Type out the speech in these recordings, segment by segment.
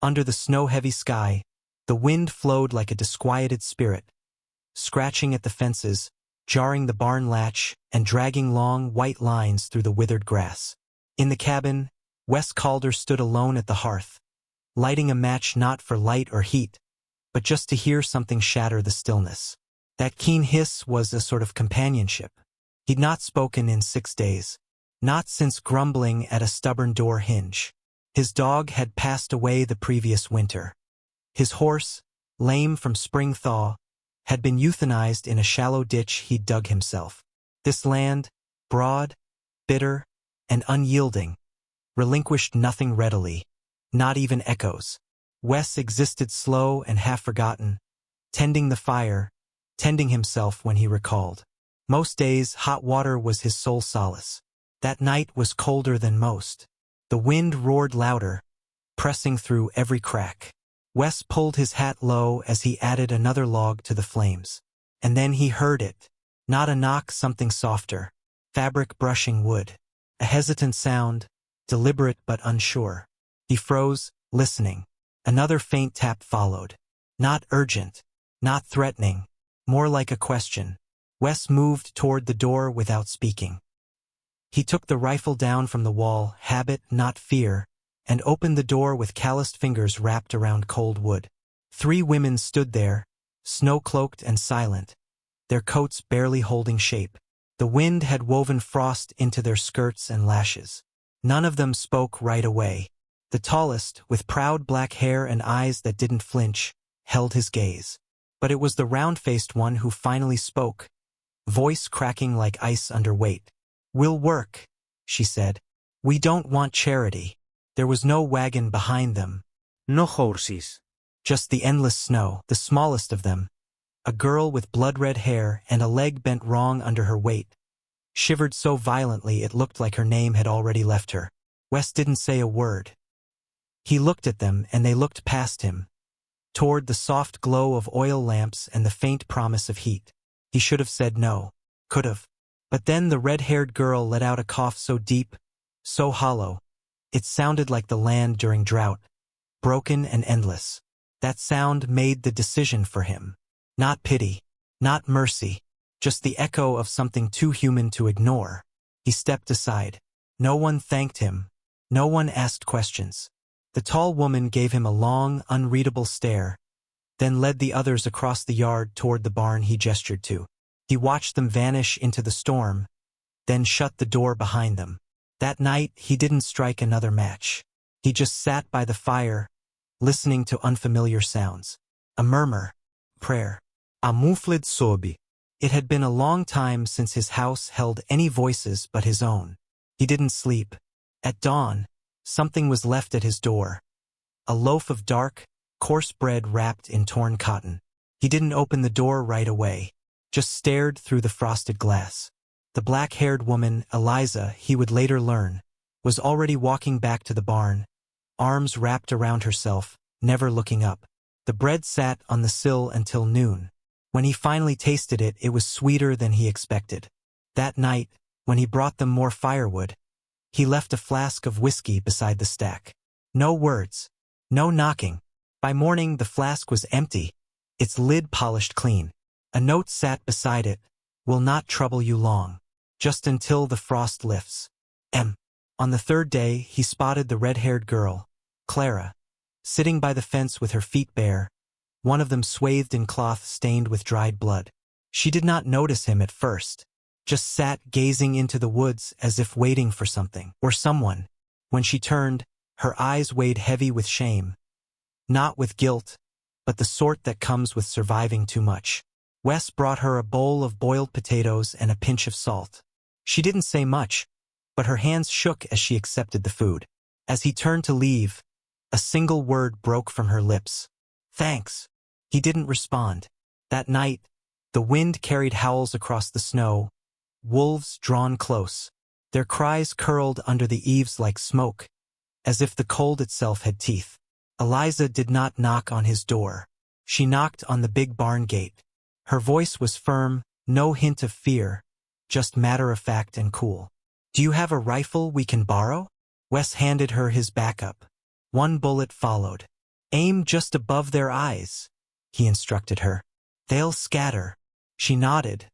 Under the snow-heavy sky, the wind flowed like a disquieted spirit, scratching at the fences, jarring the barn latch, and dragging long, white lines through the withered grass. In the cabin, Wes Calder stood alone at the hearth, lighting a match not for light or heat, but just to hear something shatter the stillness. That keen hiss was a sort of companionship. He'd not spoken in 6 days, not since grumbling at a stubborn door hinge. His dog had passed away the previous winter. His horse, lame from spring thaw, had been euthanized in a shallow ditch he'd dug himself. This land, broad, bitter, and unyielding, relinquished nothing readily, not even echoes. Wes existed slow and half-forgotten, tending the fire, tending himself when he recalled. Most days, hot water was his sole solace. That night was colder than most. The wind roared louder, pressing through every crack. Wes pulled his hat low as he added another log to the flames. And then he heard it. Not a knock, something softer. Fabric brushing wood. A hesitant sound, deliberate but unsure. He froze, listening. Another faint tap followed. Not urgent, not threatening, more like a question. Wes moved toward the door without speaking. He took the rifle down from the wall, habit, not fear, and opened the door with calloused fingers wrapped around cold wood. 3 women stood there, snow-cloaked and silent, their coats barely holding shape. The wind had woven frost into their skirts and lashes. None of them spoke right away. The tallest, with proud black hair and eyes that didn't flinch, held his gaze. But it was the round-faced one who finally spoke, voice cracking like ice under weight. "We'll work," she said. "We don't want charity." There was no wagon behind them. No horses. Just the endless snow, the smallest of them. A girl with blood-red hair and a leg bent wrong under her weight, shivered so violently it looked like her name had already left her. Wes didn't say a word. He looked at them and they looked past him, toward the soft glow of oil lamps and the faint promise of heat. He should have said no. Could have. But then the red-haired girl let out a cough so deep, so hollow, it sounded like the land during drought, broken and endless. That sound made the decision for him. Not pity, not mercy, just the echo of something too human to ignore. He stepped aside. No one thanked him. No one asked questions. The tall woman gave him a long, unreadable stare, then led the others across the yard toward the barn he gestured to. He watched them vanish into the storm, then shut the door behind them. That night, he didn't strike another match. He just sat by the fire, listening to unfamiliar sounds. A murmur. Prayer. A muffled sob. It had been a long time since his house held any voices but his own. He didn't sleep. At dawn, something was left at his door. A loaf of dark, coarse bread wrapped in torn cotton. He didn't open the door right away, just stared through the frosted glass. The black-haired woman, Eliza, he would later learn, was already walking back to the barn, arms wrapped around herself, never looking up. The bread sat on the sill until noon. When he finally tasted it, it was sweeter than he expected. That night, when he brought them more firewood, he left a flask of whiskey beside the stack. No words. No knocking. By morning, the flask was empty, its lid polished clean. A note sat beside it, "Will not trouble you long. Just until the frost lifts. M." On the 3rd day, he spotted the red-haired girl, Clara, sitting by the fence with her feet bare, one of them swathed in cloth stained with dried blood. She did not notice him at first, just sat gazing into the woods as if waiting for something or someone. When she turned, her eyes weighed heavy with shame. Not with guilt, but the sort that comes with surviving too much. Wes brought her a bowl of boiled potatoes and a pinch of salt. She didn't say much, but her hands shook as she accepted the food. As he turned to leave, a single word broke from her lips. "Thanks." He didn't respond. That night, the wind carried howls across the snow, wolves drawn close. Their cries curled under the eaves like smoke, as if the cold itself had teeth. Eliza did not knock on his door. She knocked on the big barn gate. Her voice was firm, no hint of fear, just matter-of-fact and cool. "Do you have a rifle we can borrow?" Wes handed her his backup. One bullet followed. Aim just above their eyes, he instructed her. They'll scatter. She nodded,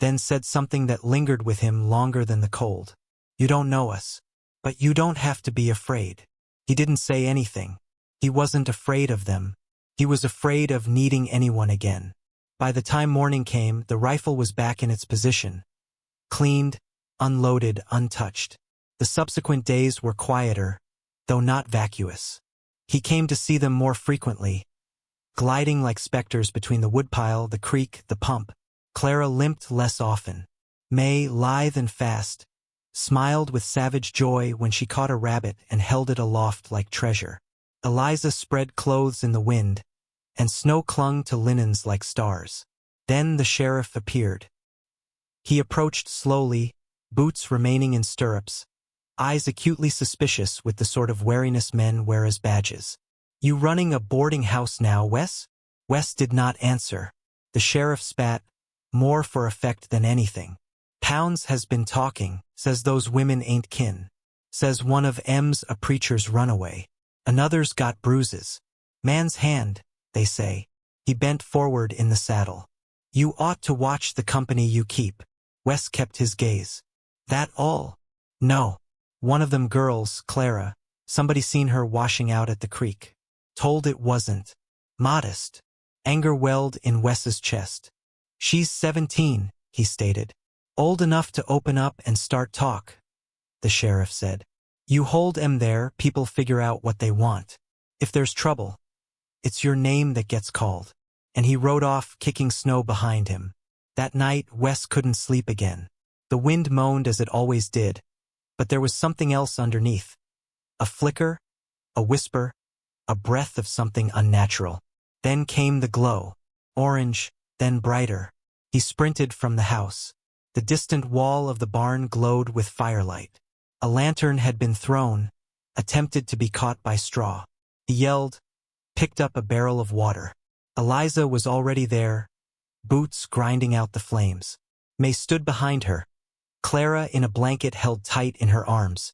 then said something that lingered with him longer than the cold. You don't know us, but you don't have to be afraid. He didn't say anything. He wasn't afraid of them. He was afraid of needing anyone again. By the time morning came, the rifle was back in its position. Cleaned, unloaded, untouched. The subsequent days were quieter, though not vacuous. He came to see them more frequently, gliding like specters between the woodpile, the creek, the pump. Clara limped less often. May, lithe and fast, smiled with savage joy when she caught a rabbit and held it aloft like treasure. Eliza spread clothes in the wind, and Snow clung to linens like stars. Then the sheriff appeared. He approached slowly, boots remaining in stirrups, eyes acutely suspicious with the sort of wariness men wear as badges. You running a boarding house now, Wes? Wes did not answer. The sheriff spat, more for effect than anything. Pounds has been talking, says those women ain't kin. Says one of M's a preacher's runaway. Another's got bruises. Man's hand, they say. He bent forward in the saddle. You ought to watch the company you keep. Wes kept his gaze. That all? No. One of them girls, Clara, somebody seen her washing out at the creek. Told it wasn't. Modest. Anger welled in Wes's chest. She's 17, he stated. Old enough to open up and start talk, the sheriff said. You hold 'em there, people figure out what they want. If there's trouble, it's your name that gets called. And he rode off, kicking Snow behind him. That night, Wes couldn't sleep again. The wind moaned as it always did, but there was something else underneath. A flicker, a whisper, a breath of something unnatural. Then came the glow. Orange, then brighter. He sprinted from the house. The distant wall of the barn glowed with firelight. A lantern had been thrown, attempted to be caught by straw. He yelled, picked up a barrel of water. Eliza was already there, boots grinding out the flames. May stood behind her. Clara in a blanket held tight in her arms,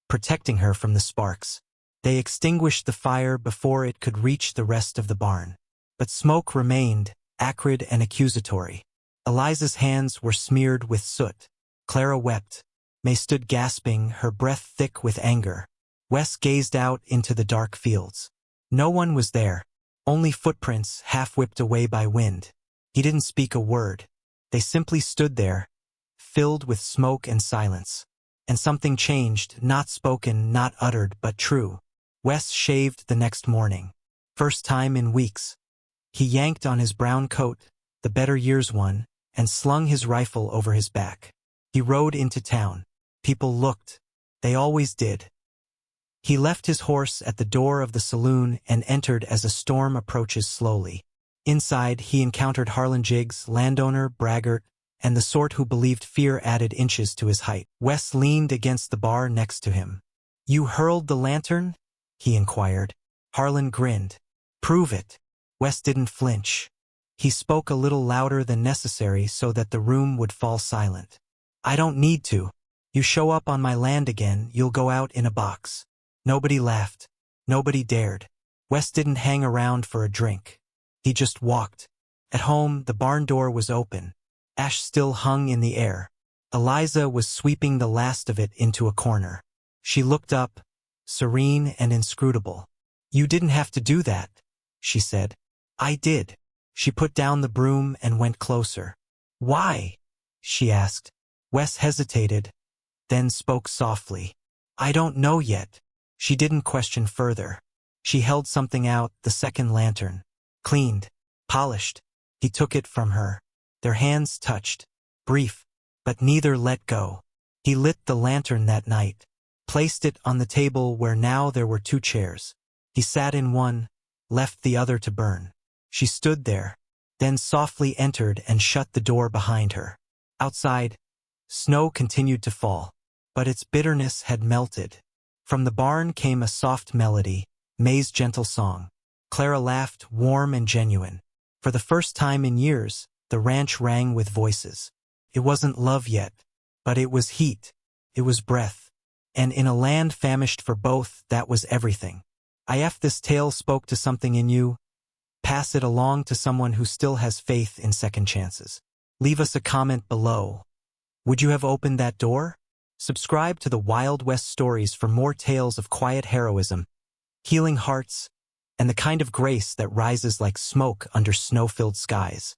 protecting her from the sparks. They extinguished the fire before it could reach the rest of the barn. But smoke remained, acrid and accusatory. Eliza's hands were smeared with soot. Clara wept. May stood gasping, her breath thick with anger. Wes gazed out into the dark fields. No one was there. Only footprints half whipped away by wind. He didn't speak a word. They simply stood there, filled with smoke and silence. And something changed, not spoken, not uttered, but true. Wes shaved the next morning. First time in weeks. He yanked on his brown coat, the better year's one, and slung his rifle over his back. He rode into town. People looked. They always did. He left his horse at the door of the saloon and entered as a storm approaches slowly. Inside, he encountered Harlan Jiggs, landowner, braggart, and the sort who believed fear added inches to his height. Wes leaned against the bar next to him. You hurled the lantern? He inquired. Harlan grinned. Prove it. Wes didn't flinch. He spoke a little louder than necessary so that the room would fall silent. I don't need to. You show up on my land again, you'll go out in a box. Nobody laughed. Nobody dared. Wes didn't hang around for a drink. He just walked. At home, the barn door was open. Ash still hung in the air. Eliza was sweeping the last of it into a corner. She looked up, serene and inscrutable. You didn't have to do that, she said. I did. She put down the broom and went closer. Why? She asked. Wes hesitated, then spoke softly. I don't know yet. She didn't question further. She held something out, the second lantern. Cleaned, polished. He took it from her. Their hands touched. Brief, but neither let go. He lit the lantern that night, placed it on the table where now there were 2 chairs. He sat in one, left the other to burn. She stood there, then softly entered and shut the door behind her. Outside, snow continued to fall, but its bitterness had melted. From the barn came a soft melody, May's gentle song. Clara laughed, warm and genuine. For the first time in years, the ranch rang with voices. It wasn't love yet, but it was heat. It was breath. And in a land famished for both, that was everything. If this tale spoke to something in you, pass it along to someone who still has faith in second chances. Leave us a comment below. Would you have opened that door? Subscribe to the Wild West Stories for more tales of quiet heroism, healing hearts, and the kind of grace that rises like smoke under snow-filled skies.